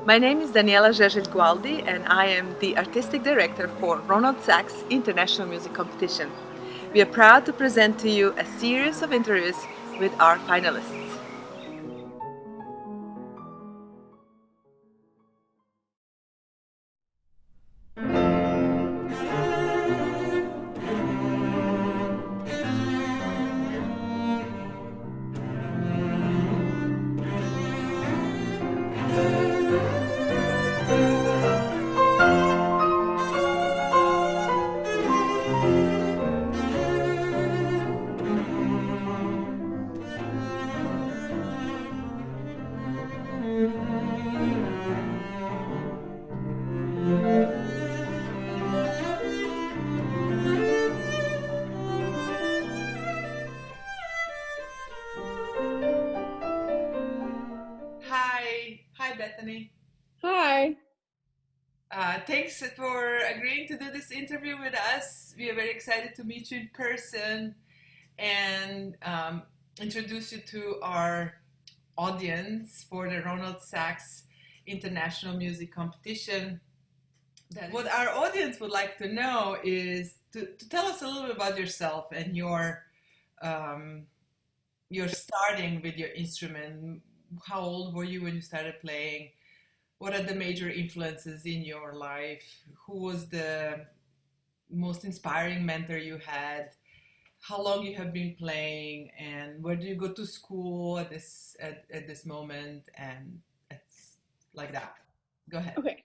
My name is Daniela Gergel-Gualdi and I am the Artistic Director for Ronald Sachs International Music Competition. We are proud to present to you a series of interviews with our finalists. Hi Bethany. Hi. Thanks for agreeing to do this interview with us. We are very excited to meet you in person and introduce you to our audience for the Ronald Sachs International Music Competition. What our audience would like to know is to tell us a little bit about yourself and your starting with your instrument. How old were you when you started playing? What are the major influences in your life? Who was the most inspiring mentor you had? How long you have been playing, and where do you go to school at this moment? And it's like that. Go ahead. Okay.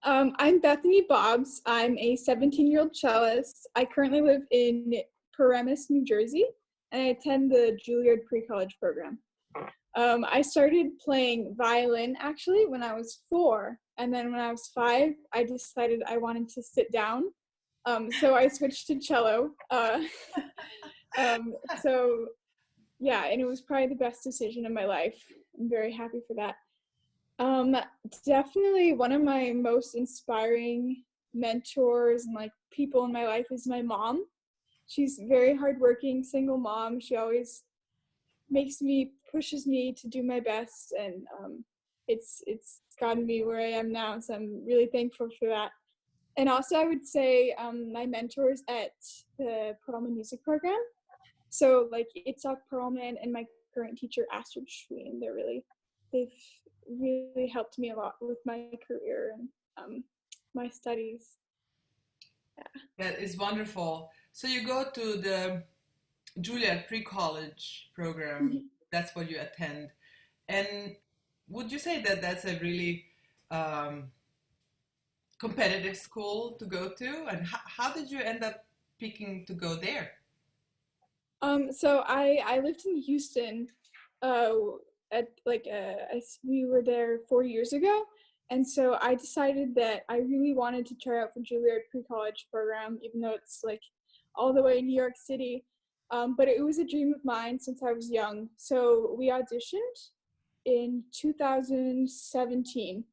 I'm Bethany Bobs. I'm a 17-year-old cellist. I currently live in Paramus, New Jersey, and I attend the Juilliard pre-college program. I started playing violin actually when I was 4, and then when I was 5, I decided I wanted to sit down. So I switched to cello. So yeah, and it was probably the best decision of my life. I'm very happy for that. Definitely one of my most inspiring mentors and like people in my life is my mom. She's very hardworking, single mom. She always pushes me to do my best, and it's gotten me where I am now. So I'm really thankful for that. And also, I would say my mentors at the Perlman Music Program. So like Itzhak Perlman and my current teacher Astrid Schween. They've really helped me a lot with my career and my studies. Yeah. That is wonderful. So you go to the Juilliard pre-college program. Mm-hmm. That's what you attend. And would you say that that's a really um, competitive school to go to? And how did you end up picking to go there? So I lived in Houston, uh, we were there 4 years ago, and so I decided that I really wanted to try out for Juilliard pre-college program, even though it's like all the way in New York City. But it was a dream of mine since I was young. So we auditioned in 2017,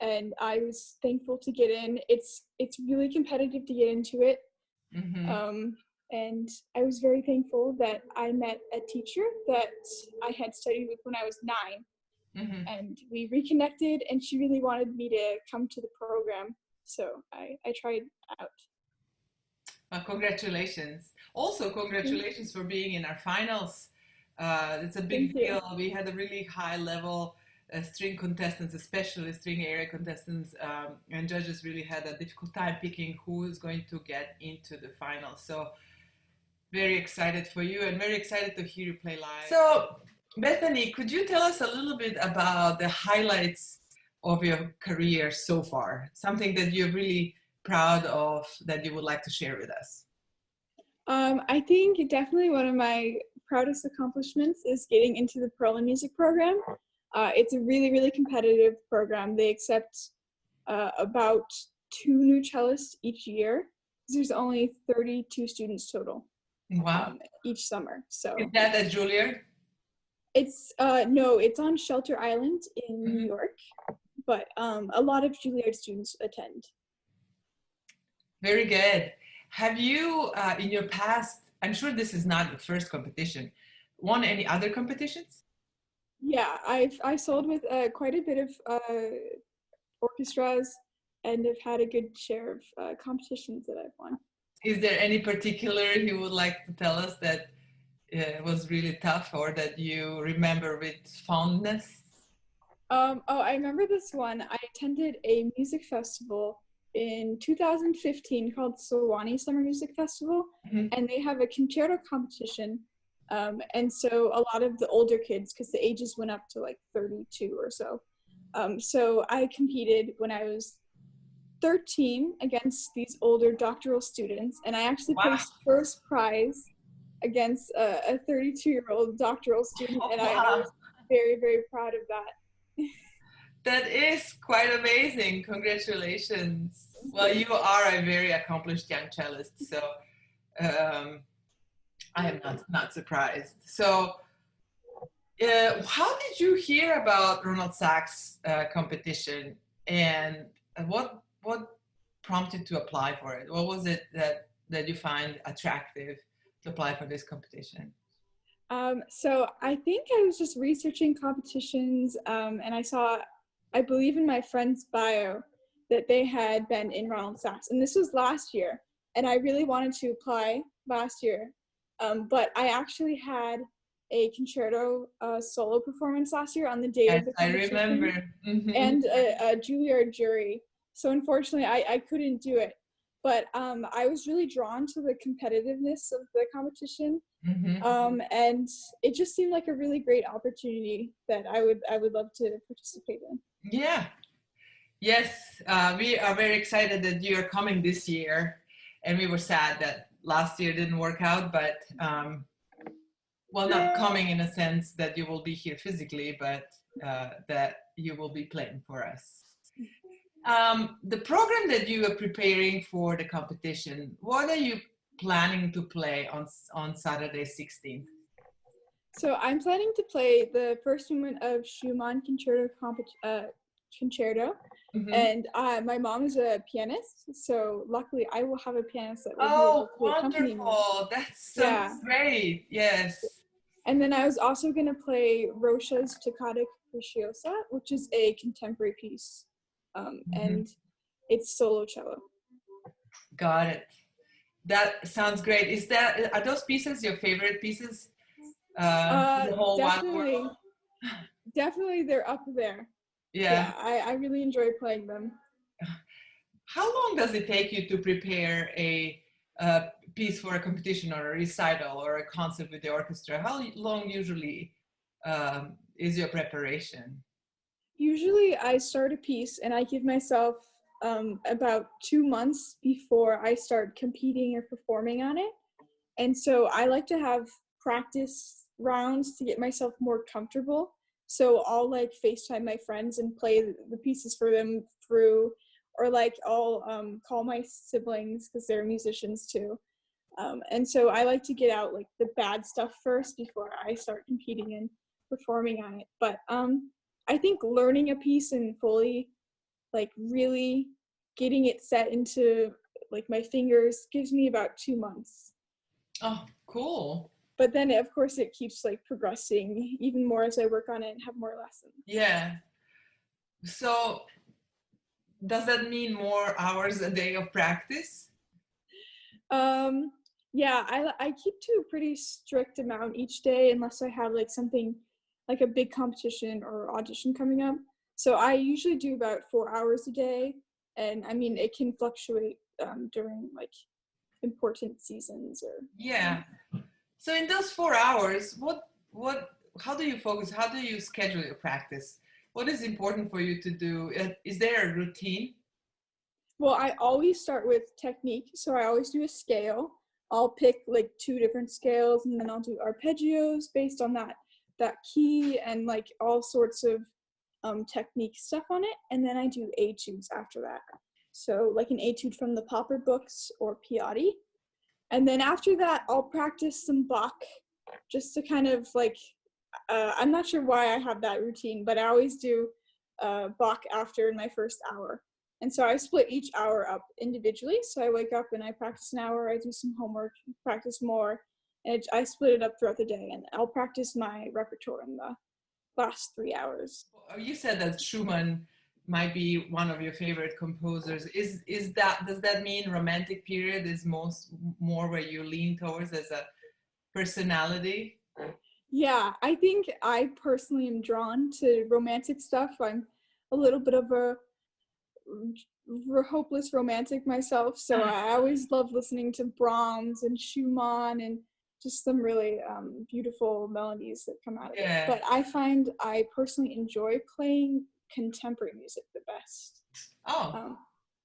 and I was thankful to get in. It's really competitive to get into it. Mm-hmm. And I was very thankful that I met a teacher that I had studied with when I was 9. Mm-hmm. And we reconnected, and she really wanted me to come to the program. So I tried out. Congratulations. Also, congratulations for being in our finals. It's a Thank big you. deal. We had a really high level string contestants, especially string area contestants, and judges really had a difficult time picking who is going to get into the finals. So very excited for you and very excited to hear you play live. So, Bethany, could you tell us a little bit about the highlights of your career so far? Something that you're really proud of that you would like to share with us? I think definitely one of my proudest accomplishments is getting into the Perlman Music Program. It's a really, really competitive program. They accept about 2 new cellists each year. There's only 32 students total. Wow. Each summer. So Is that at Juilliard? it's no, it's on Shelter Island in New York, but a lot of Juilliard students attend. Very good. Have you, in your past, I'm sure this is not the first competition, won any other competitions? Yeah, I sold with quite a bit of orchestras, and have had a good share of competitions that I've won. Is there any particular you would like to tell us that was really tough or that you remember with fondness? Oh, I remember this one. I attended a music festival in 2015 called Sewanee Summer Music Festival, Mhm. and they have a concerto competition. And so a lot of the older kids, because the ages went up to like 32 or so. So I competed when I was 13 against these older doctoral students, and I actually Wow. placed first prize against a 32-year-old doctoral student, Oh, and I wow. was very, very proud of that. That is quite amazing. Congratulations. Well, you are a very accomplished young cellist, so um, I am not surprised. So, how did you hear about Ronald Sachs competition, and what prompted to apply for it? What was it that you find attractive to apply for this competition? So I think I was just researching competitions, and I saw, I believe in my friend's bio, that they had been in Ronald Sachs, and this was last year, and I really wanted to apply last year, but I actually had a concerto solo performance last year on the day Yes, of the I competition, remember. Hmm. and a Juilliard jury. So unfortunately, I couldn't do it, but I was really drawn to the competitiveness of the competition, Hmm. and it just seemed like a really great opportunity that I would love to participate in. Yeah. Yes, we are very excited that you are coming this year, and we were sad that last year didn't work out. But well, not coming in a sense that you will be here physically, but that you will be playing for us. The program that you are preparing for the competition, what are you planning to play on Saturday 16th? So I'm planning to play the first movement of Schumann concerto, Hmm. and my mom is a pianist, so luckily I will have a pianist that will be Oh, able to accompany me. wonderful! That's so Yeah, great. Yes. and then I was also going to play Rocha's Toccata Capricciosa, which is a contemporary piece, Mhm. and it's solo cello. Got it. That sounds great. Is that are those pieces your favorite pieces in the whole wide Definitely, world? definitely they're up there. Yeah. Yeah, I really enjoy playing them. How long does it take you to prepare a piece for a competition or a recital or a concert with the orchestra? How long usually is your preparation? Usually I start a piece and I give myself about 2 months before I start competing or performing on it. And so I like to have practice rounds to get myself more comfortable. So I'll like FaceTime my friends and play the pieces for them through, or like I'll call my siblings because they're musicians too. And so I like to get out like the bad stuff first before I start competing and performing on it. But I think learning a piece and fully like really getting it set into like my fingers gives me about 2 months. Oh, cool. But then of course it keeps like progressing even more as I work on it and have more lessons. Yeah. So does that mean more hours a day of practice? Um, yeah, I keep to a pretty strict amount each day unless I have like something like a big competition or audition coming up. So I usually do about 4 hours a day, and I mean it can fluctuate during like important seasons or. Yeah. So in those 4 hours, how do you focus? How do you schedule your practice? What is important for you to do? Is there a routine? Well, I always start with technique, so I always do a scale. I'll pick like two different scales, and then I'll do arpeggios based on that key and like all sorts of technique stuff on it. And then I do etudes after that. So like an etude from the Popper books or Piatti. And then after that, I'll practice some Bach just to kind of like, I'm not sure why I have that routine, but I always do Bach after in my first hour. And so I split each hour up individually. So I wake up and I practice an hour, I do some homework, practice more, and I split it up throughout the day. And I'll practice my repertoire in the last 3 hours. You said that Schumann might be one of your favorite composers. Is that, does that mean romantic period is more where you lean towards as a personality? Yeah, I think I personally am drawn to romantic stuff. I'm a little bit of a hopeless romantic myself, so I always love listening to Brahms and Schumann and just some really beautiful melodies that come out of it. But I find I personally enjoy playing contemporary music the best.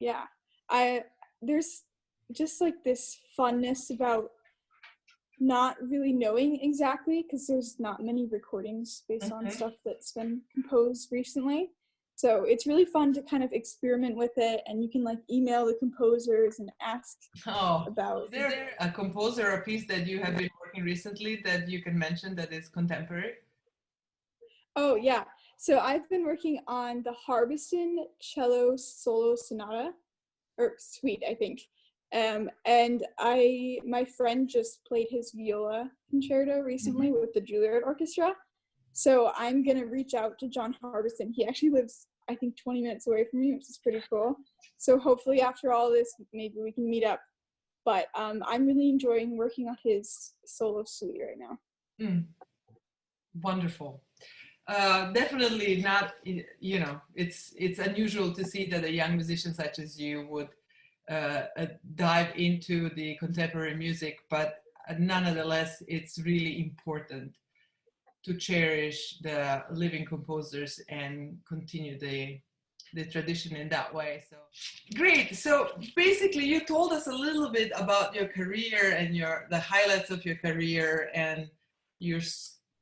Yeah, there's just like this funness about not really knowing exactly, because there's not many recordings based on stuff that's been composed recently. So it's really fun to kind of experiment with it, and you can like email the composers and ask about. Is there a composer or piece that you have been working recently that you can mention that is contemporary? Oh yeah, so I've been working on the Harbison cello solo sonata, or suite, I think. And my friend just played his viola concerto recently with the Juilliard Orchestra. So I'm gonna reach out to John Harbison. He actually lives, I think, 20 minutes away from me, which is pretty cool. So hopefully after all this, maybe we can meet up. But I'm really enjoying working on his solo suite right now. Wonderful. Definitely not, you know, it's unusual to see that a young musician such as you would dive into the contemporary music, but nonetheless, it's really important to cherish the living composers and continue the tradition in that way. So great. So basically you told us a little bit about your career and the highlights of your career and your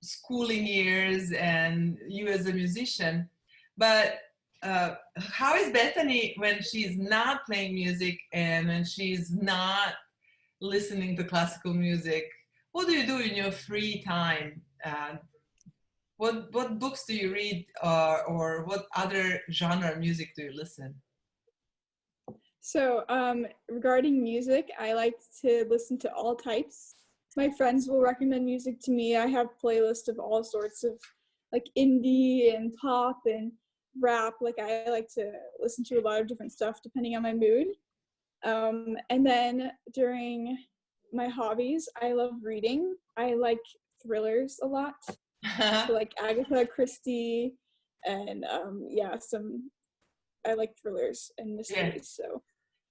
schooling years and you as a musician, but how is Bethany when she's not playing music and when she's not listening to classical music? What do you do in your free time? What books do you read, or what other genre of music do you listen? So regarding music, I like to listen to all types. My friends will recommend music to me. I have playlists of all sorts of like indie and pop and rap. Like I like to listen to a lot of different stuff depending on my mood. And then during my hobbies, I love reading. I like thrillers a lot. So like Agatha Christie and I like thrillers and mysteries, so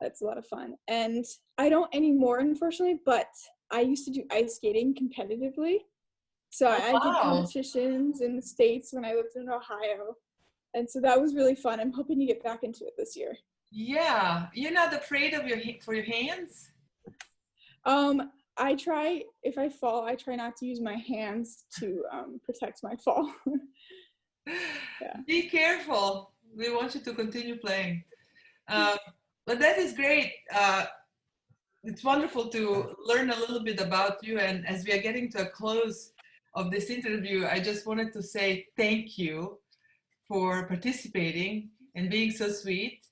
that's a lot of fun. And I don't anymore, unfortunately, but I used to do ice skating competitively. So I did competitions in the States when I lived in Ohio. And so that was really fun. I'm hoping to get back into it this year. Yeah. You're not afraid of for your hands? I try, if I fall, I try not to use my hands to protect my fall. Yeah. Be careful. We want you to continue playing. But that is great. It's wonderful to learn a little bit about you. And as we are getting to a close of this interview, I just wanted to say thank you for participating and being so sweet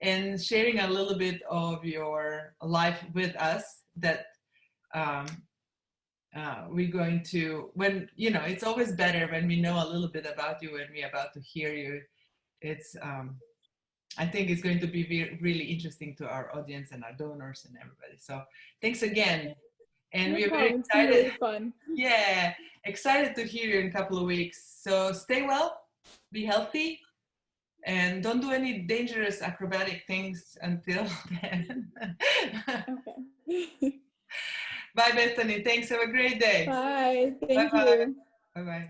and sharing a little bit of your life with us that we're going to, when, you know, it's always better when we know a little bit about you and we're about to hear you. It's, I think it's going to be really interesting to our audience and our donors and everybody. So thanks again. And we're very excited. It's really fun. Yeah, excited to hear you in a couple of weeks. So stay well, be healthy, and don't do any dangerous acrobatic things until then. Okay. Bye, Bethany. Thanks. Have a great day. Bye. Thank Bye-bye. you. Bye-bye.